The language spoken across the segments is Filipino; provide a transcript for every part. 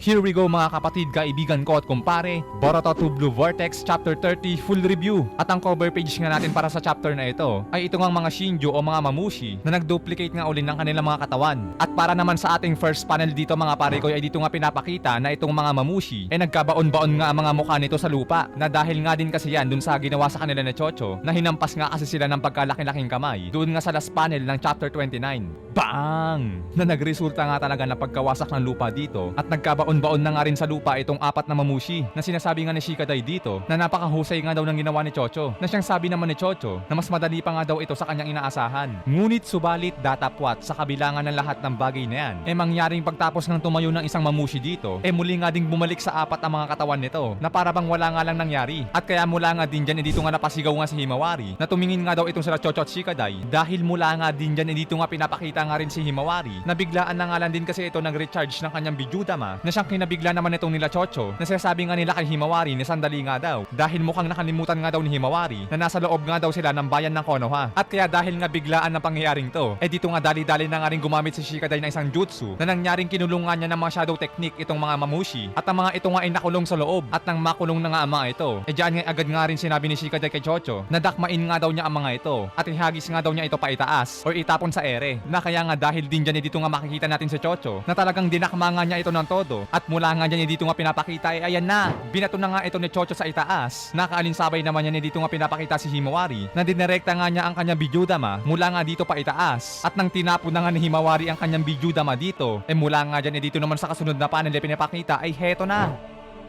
Here we go mga kapatid, kaibigan ko at kumpare, Boruto 2 Blue Vortex Chapter 30 Full Review. At ang cover page nga natin para sa chapter na ito ay ito ngang mga Shinjo o mga Mamushi na nag-duplicate nga uli ng kanilang mga katawan. At para naman sa ating first panel dito mga pare ko ay dito nga pinapakita na itong mga Mamushi ay nagkabaon-baon nga ang mga mukha nito sa lupa, na dahil nga din kasi yan dun sa ginawa sa kanila ni Chocho na hinampas nga kasi sila ng pagkalaki-laking kamay doon nga sa last panel ng chapter 29. Bang! Na nagresulta nga talaga na pagkawasak ng lupa dito at nagkabaon-baon na nga rin sa lupa itong apat na Mamushi na sinasabi nga ni Shikadai dito na napakahusay nga daw ng ginawa ni Chocho, na siyang sabi naman ni Chocho na mas madali pa nga daw ito sa kanyang inaasahan. Ngunit subalit datapwat sa kabilangan ng lahat ng bagay na yan mangyaring pagtapos ng tumayo ng isang Mamushi dito muli nga ding bumalik sa apat ang mga katawan nito na para bang wala nga lang nangyari. At kaya mula nga din dyan dito nga napasigaw nga si Himawari na tumingin nga daw itong sila Chocho at Shikadai, dahil mula nga din dyan dito nga pinapakita nga rin si Himawari na biglaan na nga lang din kasi ito nag-recharge ng kanyang Bijudama, na siyang kinabigla naman itong nila Chocho na sinasabi nga nila kay Himawari na sandali nga daw dahil mukhang nakalimutan nga daw ni Himawari na nasa loob nga daw sila ng bayan ng Konoha. At kaya dahil nga biglaan ng pangyayaring to dito nga dali-dali na nga rin gumamit si Shikadai ng isang jutsu na nangyaring kinulungan niya ng mga shadow technique itong mga Mamushi, at ang mga ito nga ay nakulong sa loob. At nang makulong na nga ang mga ito diyan nga agad nga rin sinabi ni Shikadai kay Chocho na dakmain nga daw niya ang mga ito at ihagis nga daw niya ito paitaas or itapon sa ere, na kaya nga dahil din dyan dito nga makikita natin si Chocho na talagang dinakma nga niya ito ng todo. At mula nga dyan dito nga pinapakita ayan na, binato na nga ito ni Chocho sa itaas. Nakaalinsabay naman niya dito nga pinapakita si Himawari na dinirekta nga niya ang kanyang Bijudama mula nga dito pa itaas. At nang tinapon na nga ni Himawari ang kanyang Bijudama dito mula nga dyan dito naman sa kasunod na panel pinapakita ay heto na.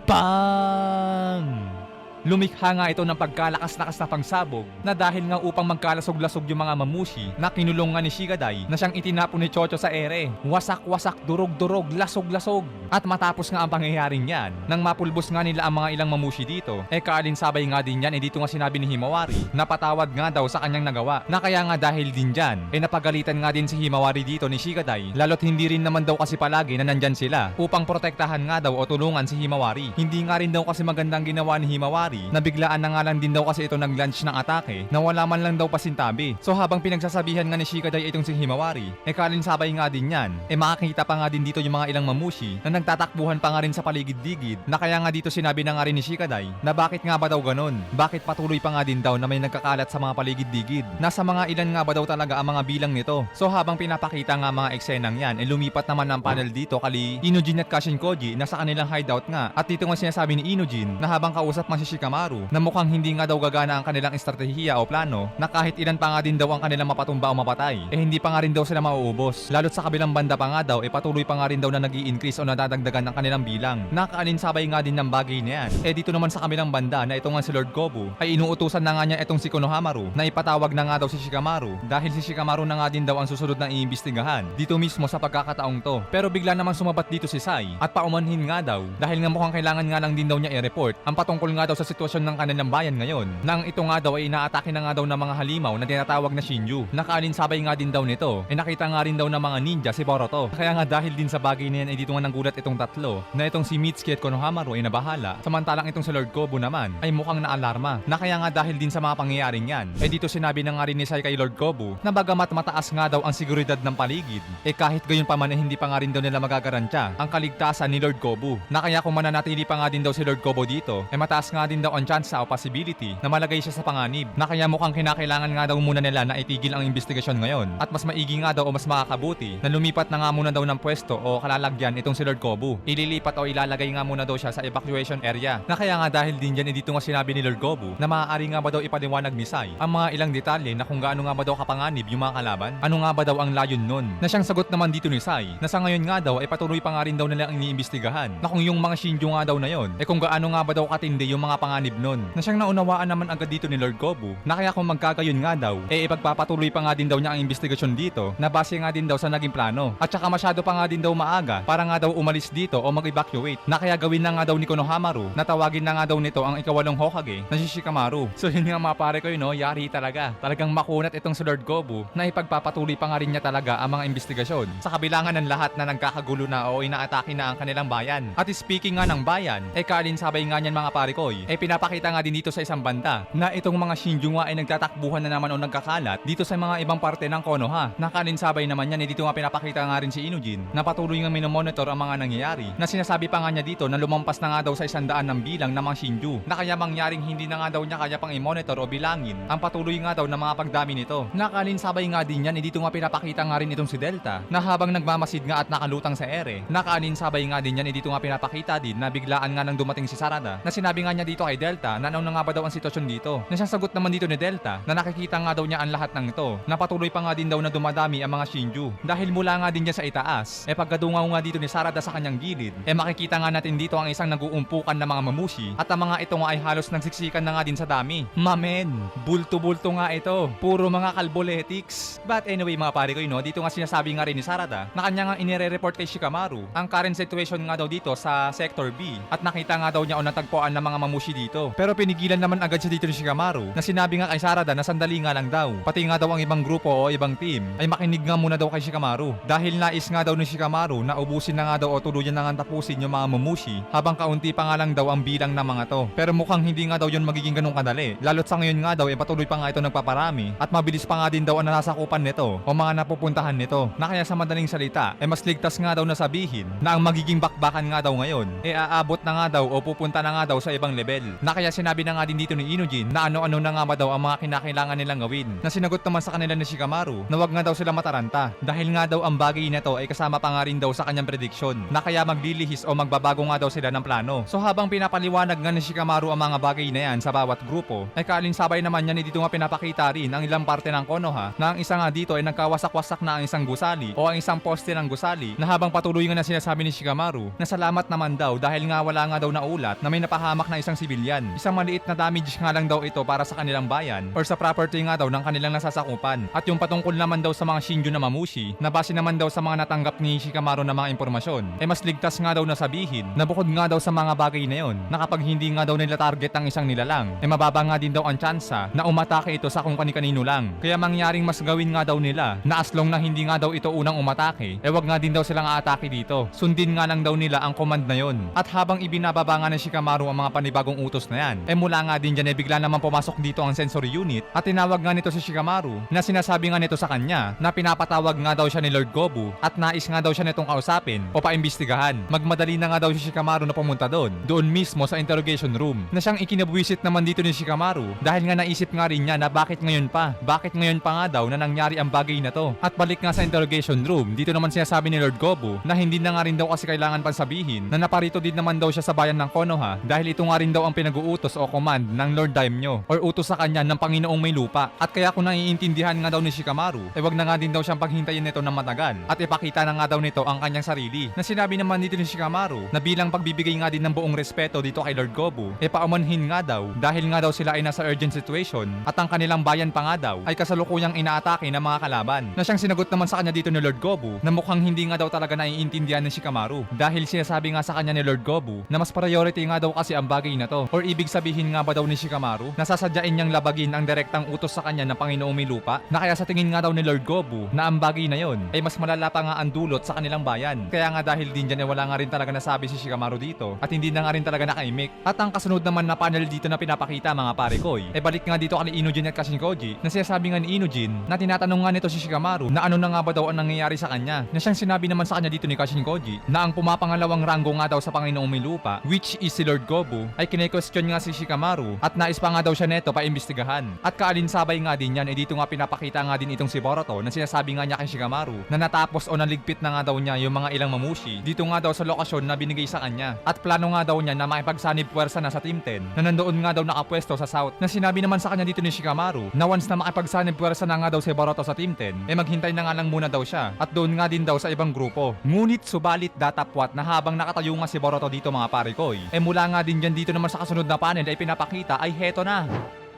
Bang! Lumikha nga ito ng pagkalakas-lakas na pangsabog na dahil nga upang magkalasog-lasog yung mga Mamushi na kinulong nga ni Shikadai na siyang itinapon ni Chocho sa ere. Wasak-wasak, durog-durog, lasog-lasog. At matapos nga ang pangyayaring yan, nang mapulbos nga nila ang mga ilang Mamushi dito, kaalinsabay nga din yan dito nga sinabi ni Himawari na patawad nga daw sa kanyang nagawa, na kaya nga dahil din dyan napagalitan nga din si Himawari dito ni Shikadai, lalo't hindi rin naman daw kasi palagi na nandyan sila upang protektahan nga daw o tulungan si Himawari. Hindi nga rin daw kasi magandang ginawa ni Himawari na biglaan na nga lang din daw kasi ito nag-launch ng atake na wala man lang daw pasintabi. So habang pinagsasabihan nga ni Shikadai itong si Himawari, kalinsabay nga din yan makakita pa nga din dito yung mga ilang Mamushi na nagtatakbuhan pa nga rin sa paligid-ligid, na kaya nga dito sinabi na nga rin ni Shikadai na bakit nga ba daw ganun, bakit patuloy pa nga din daw na may nagkakalat sa mga paligid-ligid, nasa mga ilan nga ba daw talaga ang mga bilang nito. So habang pinapakita nga mga eksenang yan lumipat naman ng panel dito kali Inojin at Kashin Koji na sa kanilang hideout nga. At dito nga sinasabi ni Inojin na habang kausap man si Shikamaru na mukhang hindi nga daw gagana ang kanilang estratehiya o plano, na kahit ilan pa nga din daw ang kanilang mapatumba o mapatay hindi pa nga rin daw sila mauubos, lalo't sa kabilang banda pa nga daw patuloy pa nga rin daw na nag-i-increase o nadadagdagan ng kanilang bilang. Nakaalinsabay nga din ng bagay na yan dito naman sa kabilang banda na ito nga si Lord Gobu ay inuutusan na nga niya itong si Konohamaru na ipatawag na nga daw si Shikamaru, dahil si Shikamaru na nga din daw ang susunod na iimbestigahan dito mismo sa pagkakataong to. Pero bigla namang sumabat dito si Sai at paumanhin nga daw dahil nga mukhang kailangan nga lang din daw niya i-report ang patungkol nga daw sa sitwasyon ng kanilang bayan ngayon, nang ito nga daw ay inaatake na nga daw ng mga halimaw na tinatawag na Shinju. Nakaalinsabay nga din daw nito nakita nga rin daw ng mga ninja si Boruto. Kaya nga dahil din sa bagay na yan dito nga nanggulat itong tatlo na itong si Mitsuki at Konohamaru ay nabahala, samantalang itong si Lord Gobu naman ay mukhang naalarma, na kaya nga dahil din sa mga pangyayaring yan dito sinabi na nga rin ni Sai kay Lord Gobu na bagamat mataas nga daw ang seguridad ng paligid kahit gayon pa man hindi pa nga rin daw nila magagarantya ang kaligtasan ni Lord Gobu, na kaya kung mananatili pa nga din daw si Lord Gobu dito mataas nga din daw ang chance o possibility na malagay siya sa panganib, na kaya mukhang kinakailangan nga daw muna nila na itigil ang investigasyon ngayon, at mas maigi nga daw o mas makakabuti na lumipat na nga muna daw ng pwesto o kalalagyan itong si Lord Gobu. Ililipat o ilalagay nga muna daw siya sa evacuation area, na kaya nga dahil din dyan dito nga sinabi ni Lord Gobu na maaari nga ba daw ipaliwanag ni Sai ang mga ilang detalye na kung gaano nga ba daw kapanganib yung mga kalaban, ano nga ba daw ang layon nun, na siyang sagot naman dito ni Sai na sa ngayon nga daw patuloy pa nga rin daw nila ang iniimbestigahan na kung yung mga Shinju nga daw na yon kung gaano nga ba daw katindi yung mga panganib nun, na siyang naunawaan naman agad dito ni Lord Gobu na kaya kung magkagayon nga daw ipagpapatuloy pa nga din daw niya ang investigasyon dito na base nga din daw sa naging plano, at saka masyado pa nga din daw maaga para nga daw umalis dito o mag-evacuate, na kaya gawin na nga daw ni Konohamaru na tawagin na nga daw nito ang ikawalong Hokage na si Shikamaru. So yun nga mga pare ko yari talagang makunat itong si Lord Gobu na ipagpapatuloy pa nga rin niya talaga ang mga investigasyon sa kabilangan ng lahat na nagkakagulo na o inaatake na ang kanilang bayan. At speaking nga ng bayan kalinsabay nga niyan mga pare ko pinapakita nga din dito sa isang banda na itong mga Shinju nga ay nagtatakbuhan na naman o nagkakalat dito sa mga ibang parte ng Konoha. Nakalinsabay naman yan, dito nga pinapakita nga rin si Inujin na patuloy nga minomonitor ang mga nangyayari, na sinasabi pa nga niya dito na lumampas na nga daw sa 100 ng bilang ng mga Shinju, na kaya mangyaring hindi na nga daw niya kaya pang i-monitor o bilangin ang patuloy nga daw ng mga pagdami nito. Nakalinsabay nga din yan, dito nga pinapakita nga rin itong si Delta na habang nagmamasid nga at nakalutang sa ere. Nakalinsabay nga din yan, dito nga pinapakita din na biglaan nga nang dumating si Sarada, na sinabi nga niya dito kay Delta na ano na nga ba daw ang sitwasyon dito, na siyang sagot naman dito ni Delta na nakikita nga daw niya ang lahat ng ito, na patuloy pa nga din daw na dumadami ang mga Shinju dahil mula nga din niya sa itaas. Pagkadungaw nga dito ni Sarada sa kanyang gilid, makikita nga natin dito ang isang nag-uumpukan na mga mamushi, at ang mga ito nga ay halos nagsiksikan na nga din sa dami. Mamen, bulto-bulto nga ito, puro mga kalboletics. But anyway mga pare ko, dito nga sinasabi nga rin ni Sarada na kanya nga inire-report kay Shikamaru ang current situation nga daw dito sa Sector B, at nakita nga daw niya o natagpuan ng mga mamushi dito. Pero pinigilan naman agad siya dito ni Shikamaru, na sinabi nga kay Sarada na sandali nga lang daw, pati nga daw ang ibang grupo o ibang team ay makinig nga muna daw kay Shikamaru, dahil nais nga daw ni Shikamaru na ubusin na nga daw o tuluyan na nga tapusin yung mga mamushi habang kaunti pa nga lang daw ang bilang ng mga to. Pero mukhang hindi nga daw yun magiging ganun kadali, lalo't sa ngayon nga daw patuloy pa nga ito nagpaparami at mabilis pa nga din daw ang nasasakupan nito o mga napupuntahan nito, na kaya sa madaling salita mas ligtas nga daw na sabihin na ang magiging bakbakan nga daw ngayon aabot na nga daw o pupunta na nga daw sa ibang level, na kaya sinabi na nga din dito ni Inujin na ano-ano na nga ba daw ang mga kinakailangan nilang gawin, na sinagot naman sa kanila ni Shikamaru na wag nga daw sila mataranta dahil nga daw ang bagay na to ay kasama pa nga rin daw sa kanyang prediction, na kaya maglilihis o magbabago nga daw sila ng plano. So habang pinapaliwanag nga ni Shikamaru ang mga bagay na yan sa bawat grupo, ay kaalinsabay naman niya dito nga pinapakita rin ang ilang parte ng Konoha na ang isa nga dito ay nagkawasak-wasak na ang isang gusali o ang isang poste ng gusali, na habang patuloy nga na sinasabi ni Shikamaru na salamat naman daw dahil nga wala nga daw na ulat na may napahamak na isang sibilyan. Isang maliit na damage nga lang daw ito para sa kanilang bayan or sa property nga daw ng kanilang nasasakupan. At yung patungkol naman daw sa mga Shinju na mamushi, na base naman daw sa mga natanggap ni Shikamaru na mga impormasyon, mas ligtas nga daw na sabihin na bukod nga daw sa mga bagay na yon, na kapag hindi nga daw nila target ang isang nilalang, mababa nga din daw ang tsansa na umatake ito sa kung kani-kanino lang. Kaya mangyaring mas gawin nga daw nila na as long na hindi nga daw ito unang umatake, wag nga din daw silang aatake dito. Sundin nga lang daw nila ang command na yon. At habang ibinababa nga ni Shikamaru ang mga panibagong utos na yan, mula nga din dyan bigla naman pumasok dito ang sensory unit, at tinawag nga nito si Shikamaru, na sinasabi nga nito sa kanya na pinapatawag nga daw siya ni Lord Gobu at nais nga daw siya nitong kausapin o paimbestigahan. Magmadali na nga daw si Shikamaru na pumunta doon mismo sa interrogation room, na siyang ikinabwisit naman dito ni Shikamaru dahil nga naisip nga rin niya na bakit ngayon pa nga daw na nangyari ang bagay na to. At balik nga sa interrogation room, dito naman sinasabi ni Lord Gobu na hindi na nga rin daw kasi kailangan pang sabihin na naparito din naman daw siya sa bayan ng Konoha dahil ito nga rin daw ang pinag-uutos o command ng Lord Daimyo or utos sa kanya ng Panginoong may lupa. At kaya kung naiintindihan nga daw ni Shikamaru, wag na nga din daw siyang paghintayin nito ng matagal at ipakita na nga daw nito ang kanyang sarili, na sinabi naman dito ni Shikamaru na bilang pagbibigay nga din ng buong respeto dito kay Lord Gobu, paumanhin nga daw dahil nga daw sila ay nasa urgent situation at ang kanilang bayan pa nga daw ay kasalukuyang inaatake ng mga kalaban, na siyang sinagot naman sa kanya dito ni Lord Gobu na mukhang hindi nga daw talaga naiintindihan ni Shikamaru dahil sinasabi nga sa kanya ni Lord Gobu na mas priority nga daw kasi ang bagay na to, or ibig sabihin nga ba daw ni Shikamaru na sasadyain niyang labagin ang direktang utos sa kanya ng Panginoong may lupa, na kaya sa tingin nga daw ni Lord Gobu na ang bagay na yon ay mas malala pa nga ang dulot sa kanilang bayan. Kaya nga dahil din dyan wala nga rin talaga nasabi si Shikamaru dito at hindi na nga rin talaga nakaimik. At ang kasunod naman na panel dito na pinapakita mga pare koy, balik nga dito kay Inujin at Kashinkoji, na sinasabi nga ni Inujin na tinatanong nga nito si Shikamaru na ano na nga ba daw ang nangyayari sa kanya, na siyang sinabi naman sa kanya dito ni Kashinkoji na ang pumapangalawang ranggo nga daw sa Panginoong may lupa, which is si Lord Gobu, ay kine-question nga si Shikamaru at nais pa nga daw siya neto paimbestigahan. At kaalinsabay nga din yan dito nga pinapakita nga din itong si Boruto na sinasabi nga niya kay Shikamaru na natapos o naligpit na nga daw niya yung mga ilang mamushi dito nga daw sa lokasyon na binigay sa kanya, at plano nga daw niya na makipagsanib puwersa na sa Team 10 na nandoon nga daw nakapwesto sa South, na sinabi naman sa kanya dito ni Shikamaru na once na makipagsanib puwersa na nga daw si Boruto sa Team 10, maghintay na nga lang muna daw siya at doon nga din daw sa ibang grupo. Ngunit subalit datapwat na habang nakatayo nga si Boruto dito mga pare koy, mula nga din dyan dito naman sa kasunod na panel ay pinapakita ay heto na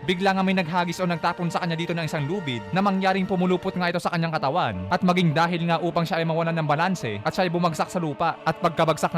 bigla nga may naghagis o nagtapon sa kanya dito ng isang lubid na mangyaring pumulupot nga ito sa kanyang katawan at maging dahil nga upang siya ay mawalan ng balanse at siya ay bumagsak sa lupa at pagkabagsak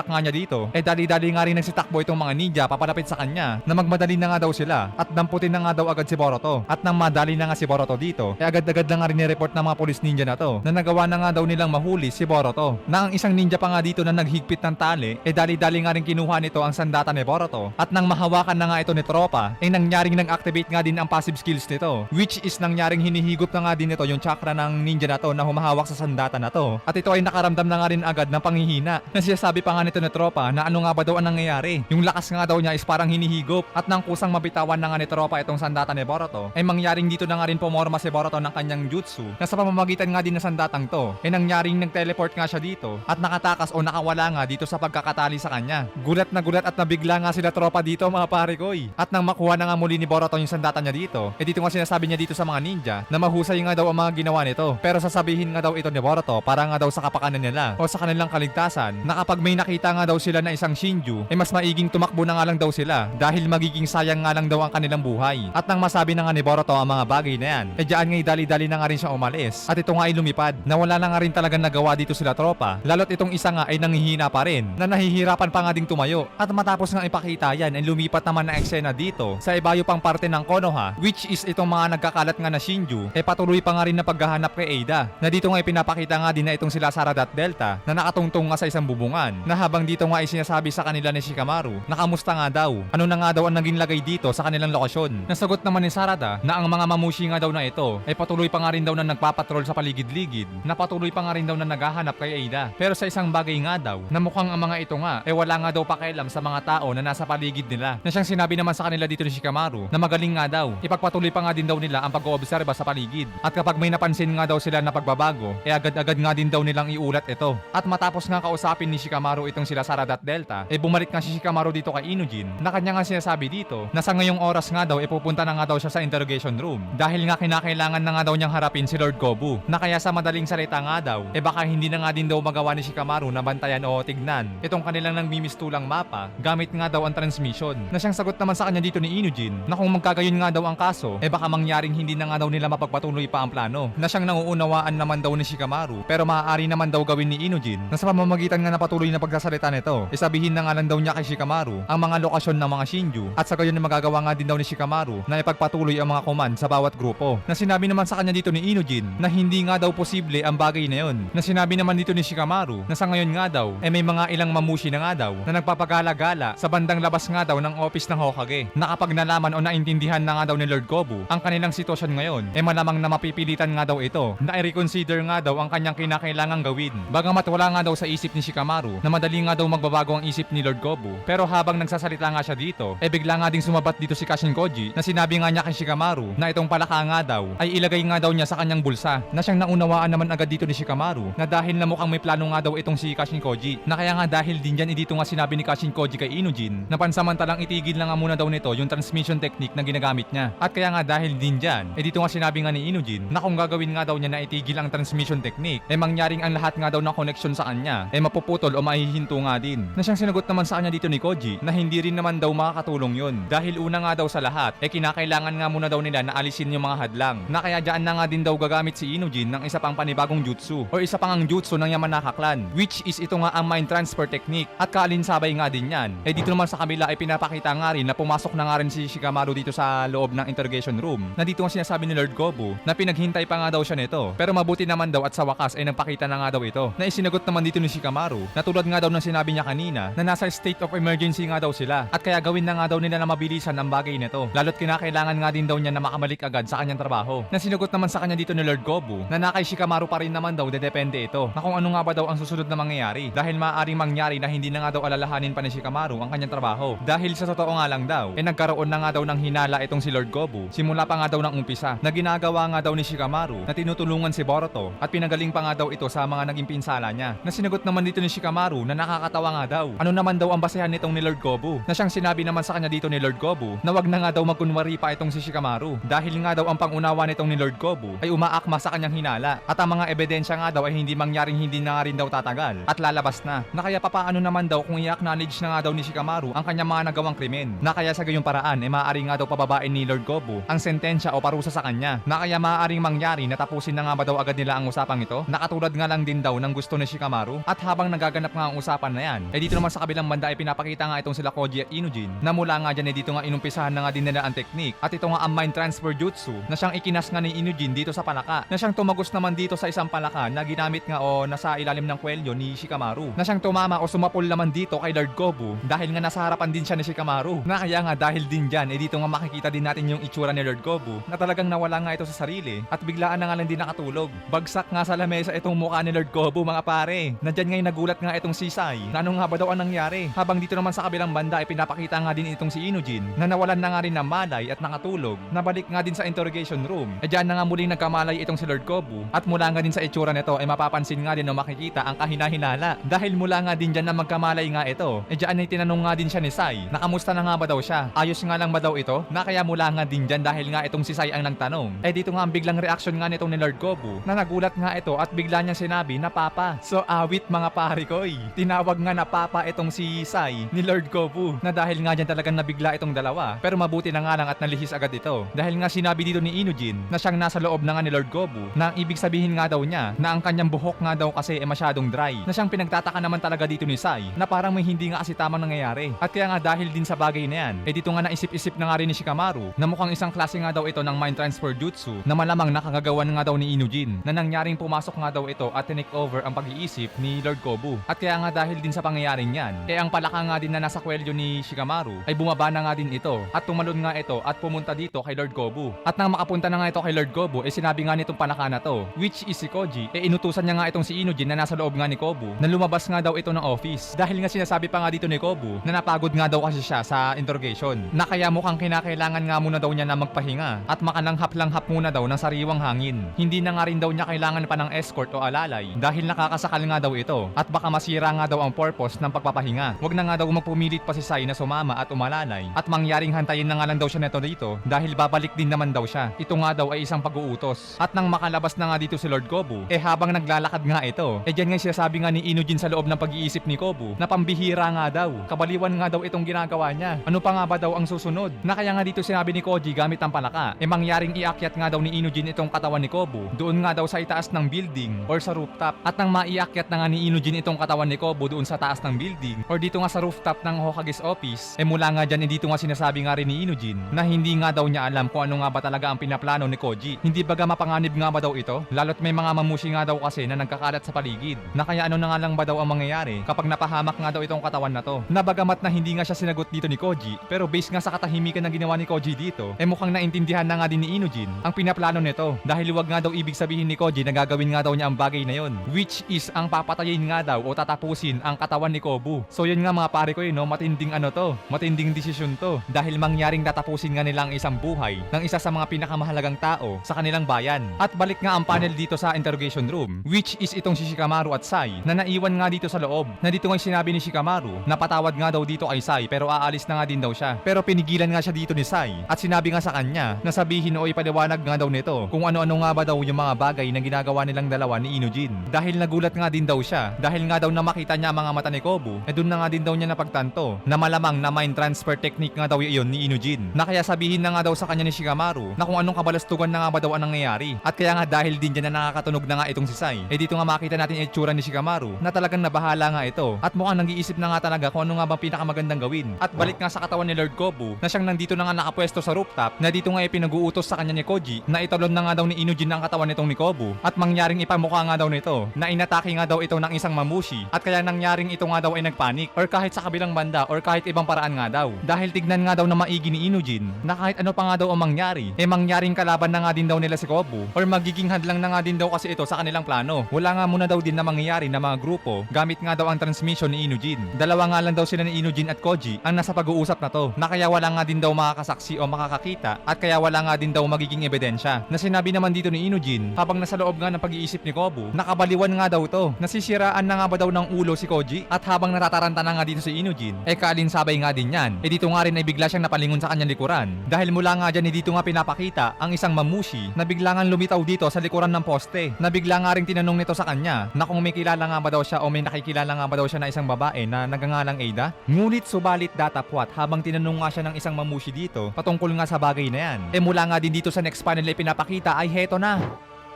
nga niya dito dali-dali nga rin nagsitakbo itong mga ninja papalapit sa kanya na magmadali na nga daw sila at damputin na nga daw agad si Boruto at nang madali na nga si Boruto dito agad-agad na nga rin ni-report ng mga police ninja na to na nagawa na nga daw nilang mahuli si Boruto na ang isang ninja pa nga dito na naghigpit ng tali dali-dali nga rin kinuha nito ang sandata ni Boruto at nang mahawakan na nga ito ni tropa nangyaring nag-activate nga din ang passive skills nito which is nangyaring hinihigop na nga din ito yung chakra ng ninja na to na humahawak sa sandata na to at ito ay nakaramdam na nga rin agad ng panghihina na sinasabi pa nga nito ni tropa na ano nga ba daw ang nangyayari yung lakas nga daw niya is parang hinihigop at nang kusang mabitawan na nga ni tropa itong sandata ni Boruto mangyaring dito na nga rin pumorma si Boruto ng kanyang jutsu na sa pamamagitan nga din ng sandatang to nangyaring nag-teleport nga siya dito at nakatakas o nakawala nga dito sa pagkakatali sa kanya. Gulat at nabigla nga sila tropa dito mga pare koy. At nang makuha na nga muli ni Boruto yung sandata niya dito, dito nga sinasabi niya dito sa mga ninja na mahusay nga daw ang mga ginawa nito. Pero sasabihin nga daw ito ni Boruto para nga daw sa kapakanan nila o sa kanilang kaligtasan na kapag may nakita nga daw sila na isang Shinju, mas maiging tumakbo na nga lang daw sila dahil magiging sayang nga lang daw ang kanilang buhay. At nang masabi na nga ni Boruto ang mga bagay na yan, diyan nga dali-dali na nga rin siya umalis. At ito nga ay lumipad na wala na nga rin talagang nagawa dito sila tropa. Lalo't itong isa nga ay nanghihina pa rin na nahihirapan pa nga ding tumayo. At matapos nga ipakita yan ay lumipat naman na eksena dito sa ibayo pang parte ng Konoha which is itong mga nagkakalat nga na Shinju patuloy pa nga rin na paghahanap kay Ada na dito nga ipinapakita nga din na itong sila Sarada at Delta na nakatungtong nga sa isang bubungan na habang dito nga ay sinasabi sa kanila ni Shikamaru na kamusta nga daw ano na nga daw ang naging lagay dito sa kanilang lokasyon. Nasagot naman ni Sarada na ang mga mamushi nga daw na ito ay patuloy pa nga rin daw na nagpapatrol sa paligid-ligid na patuloy pa nga rin daw na naghahanap kay Ada pero sa isang bagay nga daw na mukhang ang mga ito nga wala nga daw pakialam sa mga tao na nasa paligid nila na siyang sinabi naman sa kanila dito ni Shikamaru na magaling nga daw ipagpatuloy pa nga din daw nila ang pag-oobserba sa paligid at kapag may napansin nga daw sila na pagbabago agad-agad nga din daw nilang iulat ito. At matapos nga kausapin ni Shikamaru itong sila Sarada at Delta bumalik nga si Shikamaru dito kay Inujin na kanya nga sinasabi dito na sa ngayong oras nga daw pupunta na nga daw siya sa interrogation room dahil nga kinakailangan na nga daw niyang harapin si Lord Gobu na kaya sa madaling salita nga daw baka hindi na nga din daw magawa ni Shikamaru na bantayan o tignan itong kanilang nagmimistulang mapa gamit nga daw ang transmission na siyang sagot naman sa kanya dito ni Inujin na kung magkagayon nga daw ang kaso baka mangyaring hindi na nga daw nila mapagpatuloy pa ang plano na siyang nanguunawaan naman daw ni Shikamaru pero maaari naman daw gawin ni Inujin na sa pamamagitan nga na patuloy na pagsasalita nito sabihin na nga lang daw niya kay Shikamaru ang mga lokasyon ng mga Shinju at sa gayon na magagawa nga din daw ni Shikamaru na ipagpatuloy ang mga command sa bawat grupo na sinabi naman sa kanya dito ni Inujin na hindi nga daw posible ang bagay na yon na sinabi naman dito ni Shikamaru na sa ngayon nga daw may mga ilang mamushi na nga daw na nagpapagala-gala sa bandang labas nga daw ng office ng Hokage na kapag nalaman o naintindihan na nga daw ni Lord Gobu ang kanilang sitwasyon ngayon malamang na mapipilitan nga daw ito na i-reconsider nga daw ang kanyang kinakailangang gawin bagamat wala nga daw sa isip ni Shikamaru na madali nga daw magbabago ang isip ni Lord Gobu pero habang nagsasalita nga siya dito bigla nga ding sumabat dito si Kashin Koji na sinabi nga niya kay Shikamaru na itong palaka nga daw ay ilagay nga daw niya sa kanyang bulsa na siyang naunawaan naman agad dito ni Shikamaru na dahil na mukhang may plano nga daw itong si Kashin Koji na kaya nga dahil din dyan dito nga sinabi ni Kashin Koji kay Inujin na pansamantalang itigil na nga muna daw nito yung transmission technique na ginagamit niya at kaya nga dahil din dyan dito nga sinabi nga ni Inujin na kung gagawin nga daw niya na itigil ang transmission technique mangyaring ang lahat nga daw ng connection sa kanya mapuputol o mahihinto nga din na siyang sinagot naman sa kanya dito ni Koji na hindi rin naman daw makakatulong yun dahil una nga daw sa lahat kinakailangan nga muna daw nila na alisin yung mga hadlang na kaya dyan na nga din daw gagamit si Inujin ng isa pang panibagong jutsu o isa pang ang jutsu ng Yamanaka clan which is ito nga ang mind transfer technique at kaalinsabay nga din yan dito naman sa kabila pinapakita nga rin na pumasok na nga rin si Shikamaru dito sa loob ng interrogation room na dito nga sinasabi ni Lord Gobu na pinaghintay pa nga daw siya nito pero mabuti naman daw at sa wakas nagpakita na nga daw ito na isinagot naman dito ni Shikamaru na tulad nga daw ng sinabi niya kanina na nasa state of emergency nga daw sila at kaya gawin na nga daw nila na mabilisan ang bagay nito lalo't kinakailangan nga din daw niya na makamalik agad sa kanyang trabaho na sinagot naman sa kanya dito ni Lord Gobu na kay Shikamaru pa rin naman daw depende ito na kung ano nga ba daw ang susunod na mangyayari dahil maaaring mangyari na hindi na nga daw alalahanin pa ni Shikamaru ang kanyang trabaho dahil sa totoo nga lang daw nagkaroon na nga daw ng hinala itong si Lord Gobu simula pa nga daw ng umpisa na ginagawa nga daw ni Shikamaru na tinutulungan si Boruto at pinagaling pa nga daw ito sa mga naging pinsala niya na sinagot naman dito ni Shikamaru na nakakatawa nga daw ano naman daw ang basehan nitong ni Lord Gobu na siyang sinabi naman sa kanya dito ni Lord Gobu na wag na nga daw magkunwari pa itong si Shikamaru dahil nga daw ang pangunawa nitong ni Lord Gobu ay umaakma sa kanyang hinala at ang mga ebidensya nga daw ay hindi mangyaring hindi na nga rin daw tatagal at lalabas na kaya papaano naman daw kung i-acknowledge na nga daw ni Shikamaru ang kanyang mga nagawang krimen na kaya sa gayong paraan maaari maaari nga daw pababain ni Lord Gobu ang sentensya o parusa sa kanya na kaya maaaring mangyari na tapusin na nga ba daw agad nila ang usapang ito na katulad nga lang din daw ng gusto ni Shikamaru. At habang nagaganap nga ang usapan na yan, dito naman sa kabilang banda ay pinapakita nga itong sila Koji at Inujin na mula nga dyan dito nga inumpisahan na nga din nila ang technique at ito nga ang mind transfer jutsu na siyang ikinas nga ni Inujin dito sa palaka na siyang tumagos naman dito sa isang palaka na ginamit nga o nasa ilalim ng kwelyo ni Shikamaru na siyang tumama o sumapol naman dito kay Lord Gobu dahil nga nasa harapan din siya ni Shikamaru na kaya nga dahil din dyan dito nga makikita din natin yung itsura ni Lord Gobu na talagang nawala nga ito sa sarili at biglaan na nga lang din nakatulog. Bagsak nga sa lamesa itong mukha ni Lord Gobu mga pare. Nandyan ngayon nagulat nga itong si Sai na ano nga ba daw ang nangyari. Habang dito naman sa kabilang banda ay pinapakita nga din itong si Inujin na nawalan na nga rin ng malay at nakatulog. Nabalik nga din sa interrogation room. E dyan na nga muling nagkamalay itong si Lord Gobu at mula nga din sa itsura nito ay mapapansin nga din o makikita ang kahinahinala. Dahil mula nga din dyan na magkamalay nga ito. E dyan ay tinanong nga din siya ni Sai na kamusta na nga ba daw siya? Ayos nga lang ba daw ito? Na kaya mula nga din dyan dahil nga itong si Sai ang nagtanong. Eh dito nga ang biglang reaction nga nitong ni Lord Gobu na nagulat nga ito at bigla niyang sinabi na papa. So awit mga pare ko tinawag nga na papa itong si Sai ni Lord Gobu na dahil nga dyan talagang nabigla itong dalawa. Pero mabuti na nga lang at nalihis agad ito. Dahil nga sinabi dito ni Inujin na siyang nasa loob na nga ni Lord Gobu na ang ibig sabihin nga daw niya na ang kanyang buhok nga daw kasi masyadong dry. Na siyang pinagtataka naman talaga dito ni Sai na parang may hindi nga kasi tamang nangyayari. At kaya nga dahil din sa bagay na yan, dito nga naisip-isip na nga rin ni Shikamaru na mukhang isang klase nga daw ito ng mind transfer jutsu na malamang nakagagawan nga daw ni Inujin na nangyaring pumasok nga daw ito at tinake over ang pag-iisip ni Lord Gobu. At kaya nga dahil din sa pangyayaring yan, kaya ang palaka nga din na nasa kwelyo ni Shikamaru ay bumaba na nga din ito at tumalon nga ito at pumunta dito kay Lord Gobu. At nang makapunta na nga ito kay Lord Gobu sinabi nga nitong palaka na to, which is si Koji, inutusan niya nga itong si Inujin na nasa loob nga ni Gobu na lumabas nga daw ito ng office. Dahil nga sinasabi pa nga dito ni Gobu na napagod nga daw kasi siya sa interrogation na kaya mukhang kinakailangan nga muna daw niya na magpahinga at makalanghap-langhap muna daw ng sariwang hangin. Hindi na nga rin daw niya kailangan pa ng escort o alalay dahil nakakasakal nga daw ito at baka masira nga daw ang purpose ng pagpapahinga. Wag na nga daw magpumilit pa si Sai na sumama at umalalay at mangyaring hantayin na nga lang daw siya neto dito dahil babalik din naman daw siya. Ito nga daw ay isang pag-uutos. At nang makalabas na nga dito si Lord Gobu, habang naglalakad nga ito, dyan nga sinasabi nga ni Inujin sa loob ng pag-iisip ni Gobu na pambihira nga daw. Kabaliwan nga daw itong ginagawa niya. Ano pa nga ba daw ang susunod? Na kaya nga dito sinabi ni Koji gamit ang palaka, mangyaring iakyat nga daw ni Inujin itong katawan ni Gobu doon nga daw sa itaas ng building or sa rooftop. At nang maiakyat na nga ni Inujin itong katawan ni Gobu doon sa taas ng building or dito nga sa rooftop ng Hokage's office, mula nga dyan dito nga sinasabi nga rin ni Inujin na hindi nga daw niya alam kung ano nga ba talaga ang pinaplano ni Koji. Hindi baga mapanganib nga ba daw ito? Lalo't may mga mamushi nga daw kasi na nagkakalat sa paligid. Na kaya ano na nga lang ba daw ang mangyayari kapag napahamak nga daw itong katawan na to? Na bagamat na hindi nga siya sinagot dito ni Koji, pero based nga sa katahimikan na ginawa ni Koji dito, mukhang naintindihan na nga din ni Inujin ang pinaplano nito. Dahil wag nga daw ibig sabihin ni Koji na gagawin nga daw niya ang bagay na yon, which is ang papatayin nga daw o tatapusin ang katawan ni Gobu. So yun nga mga pare ko no, matinding ano to, matinding desisyon to. Dahil mangyaring tatapusin nga nila ang isang buhay ng isa sa mga pinakamahalagang tao sa kanilang bayan. At balik nga ang panel dito sa interrogation room, which is itong si Shikamaru at Sai na naiwan nga dito sa loob. Na dito nga sinabi ni Shikamaru na patawad nga daw dito kay Sai pero aalis na nga din daw siya. Pero pinigilan nga siya dito ni Sai at sinabi nga sa kanya na sabihin o ipaliwanag nga daw nito kung ano-ano nga ba daw yung mga bagay na ginagawa nilang dalawa ni Inujin. Dahil nagulat nga din daw siya dahil nga daw na makita niya ang mga mata ni Gobu, doon na nga din daw niya napagtanto na malamang na mind transfer technique nga daw iyon ni Inujin. Na kaya sabihin na nga daw sa kanya ni Shikamaru na kung anong kabalastugan na nga ba daw ang nangyayari. At kaya nga dahil din dyan na nakakatunog na nga itong si Sai, dito nga makita natin itsura ni Shikamaru na talagang nabahala nga ito at mukhang nag-iisip na nga talaga kung ano nga bang pinakamagandang gawin. At balik nga sa katawan ni Lord Gobu na siyang nandito na nga nakapwesto sa rooftop na dito nga pinag-uutos sa kanya ni Koji na italon na nga daw ni Inujin ang katawan nitong ni Gobu at mangyaring ipamukha nga daw nito na inatake nga daw ito ng isang mamushi at kaya nangyaring ito nga daw ay nagpanik or kahit sa kabilang banda or kahit ibang paraan nga daw. Dahil tignan nga daw na maigi ni Inujin na kahit ano pa nga daw ang mangyari, mangyaring kalaban na nga din daw nila si Gobu or magiging hadlang na nga din daw kasi ito sa kanilang plano. Wala nga muna daw din na mangyayari na mga grupo gamit nga daw ang transmission ni Inujin. Dalawa nga lang daw sila ni Inujin at Koji ang nasa pag-uusap na to na kaya wala nga din daw makakasaksi o makakakita at kaya wala nga din daw magiging ebidensya. Na sinabi naman dito ni Inujin habang nasa loob nga ng pag-iisip ni Gobu, nakabaliwan nga daw to. Nasisiraan na nga ba daw ng ulo si Koji at habang natataranta na nga dito si Inujin, kaalinsabay nga din yan. Dito nga rin ay bigla siyang napalingon sa kanyang likuran. Dahil mula nga dyan dito nga pinapakita ang isang mamushi na bigla nga lumitaw dito sa likuran ng poste. Na bigla nga rin tinanong nito sa kanya na kung may kilala nga ba daw siya o may nakikilala nga ba daw siya na isang babae na nagangalang Ada. Ngunit subalit datapwat habang tinanong nga siya ng isang mamushi mamushi dito patungkol nga sa bagay na yan. Mula nga din dito sa next panel ay pinapakita ay heto na.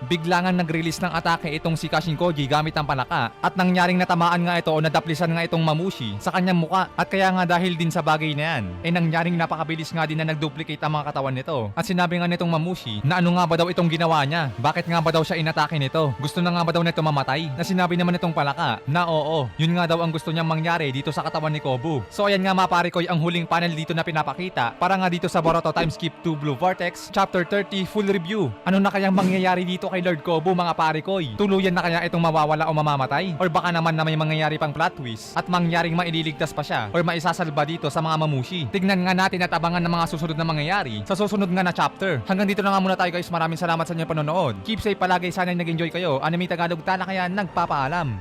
Bigla nga nag-release ng atake itong si Kashin Koji gamit ang palaka at nangyaring natamaan nga ito o nadaplisan nga itong mamushi sa kanyang muka at kaya nga dahil din sa bagay na yan nangyaring napakabilis nga din na nag-duplicate ang mga katawan nito at sinabi nga nitong mamushi na ano nga ba daw itong ginawa niya, bakit nga ba daw siya inatake nito, gusto na nga ba daw nito mamatay, na sinabi naman nitong palaka na oo, yun nga daw ang gusto niyang mangyari dito sa katawan ni Kobu. So ayan nga mga pare ko ang huling panel dito na pinapakita para nga dito sa Boruto Time Skip 2 Blue Vortex Chapter 30 Full Review. Ano na kayang mangyayari dito kay Lord Kobu mga pare koy? Tuluyan na kaya itong mawawala o mamamatay? Or baka naman na may mangyayari pang plot twist at mangyaring maililigtas pa siya or maisasalba dito sa mga mamushi? Tignan nga natin at abangan ng mga susunod na mangyayari sa susunod nga na chapter. Hanggang dito na nga muna tayo guys, maraming salamat sa inyong panonood. Keep safe palagi, sana nag-enjoy kayo. Anime Tagalog Talakayan nagpapaalam.